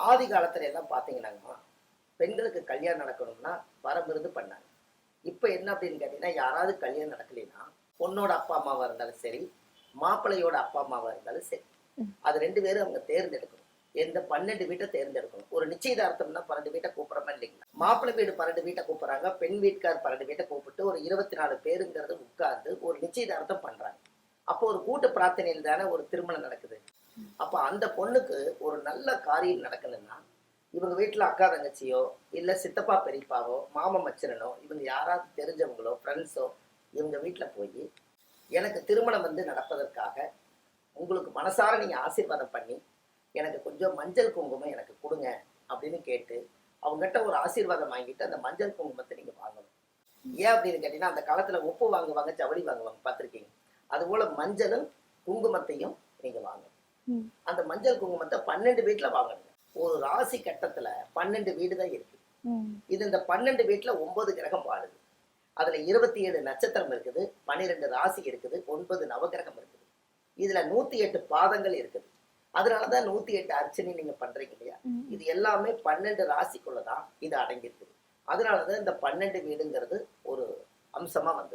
ஆதி காலத்துல எல்லாம் பாத்தீங்கன்னாங்கம்மா, பெண்களுக்கு கல்யாணம் நடக்கணும்னா வரமிருந்து பண்ணாங்க. இப்ப என்ன அப்படின்னு கேட்டீங்கன்னா, யாராவது கல்யாணம் நடக்கலைன்னா, பொண்ணோட அப்பா அம்மாவா இருந்தாலும் சரி, மாப்பிள்ளையோட அப்பா அம்மாவா இருந்தாலும் சரி, ம். அது 2 பேரும் அவங்க தேர்ந்தெடுக்கணும். எந்த 12 வீட்ட தேர்ந்தெடுக்கணும். ஒரு நிச்சயதார்த்தம்னா 12 வீட்ட கூப்பிடுறோமா இல்லைங்களா? மாப்பிள்ளை வீடு 12 வீட்ட கூப்பிடுறாங்க. பெண் வீட்டுக்கார் 12 வீட்ட கூப்பிட்டு ஒரு 24 பேருங்கிறது உட்கார்ந்து ஒரு நிச்சயதார்த்தம் பண்றாங்க. அப்போ ஒரு கூட்டு பிரார்த்தனையில் தானே ஒரு திருமணம் நடக்குது. அப்ப அந்த பொண்ணுக்கு ஒரு நல்ல காரியம் நடக்கணும்னா, இவங்க வீட்ல அக்கா தங்கச்சியோ, இல்ல சித்தப்பா பெரியப்பாவோ, மாமன் மச்சினனோ, இவங்க யாராவது தெரிஞ்சவங்களோ, ஃப்ரெண்ட்ஸோ இவங்க வீட்ல போயி, எனக்கு திருமணம் வந்து நடப்பதற்காக உங்களுக்கு மனசார நீங்க ஆசீர்வாதம் பண்ணி, எனக்கு கொஞ்சம் மஞ்சள் குங்குமம் எனக்கு குடுங்க அப்படின்னு கேட்டு, அவங்ககிட்ட ஒரு ஆசீர்வாதம் வாங்கிட்டு அந்த மஞ்சள் குங்குமத்த நீங்க வாங்கணும். ஏன் அப்படின்னு கேட்டீங்கன்னா, அந்த காலத்துல உப்பு வாங்குவாங்க, ஜவுளி வாங்குவாங்க பார்த்திருக்கீங்க. அதுபோல மஞ்சளும், குங்குமத்தையும் நீங்க வாங்கணும். ம். அந்த மஞ்சள் குங்குமத்தை 12 வீட்ல வாங்கணுங்க. ஒரு ராசி கட்டத்துல 12 வீடு தான் இருக்கு. ம். இது இந்த 12 வீட்ல 9 கிரகம் வாழுது. அதுல 27 நட்சத்திரம் இருக்குது, 12 ராசி இருக்குது, 9 நவகிரகம் இருக்குது. இதுல 108 பாதங்கள் இருக்குது. அதனாலதான் 108 அர்ச்சனை நீங்க பண்றீங்க இல்லையா? ம். இது எல்லாமே 12 ராசிக்குள்ளதான் இது அடங்கி இருக்குது. அதனாலதான் இந்த 12 வீடுங்கிறது ஒரு அம்சமா வந்தது.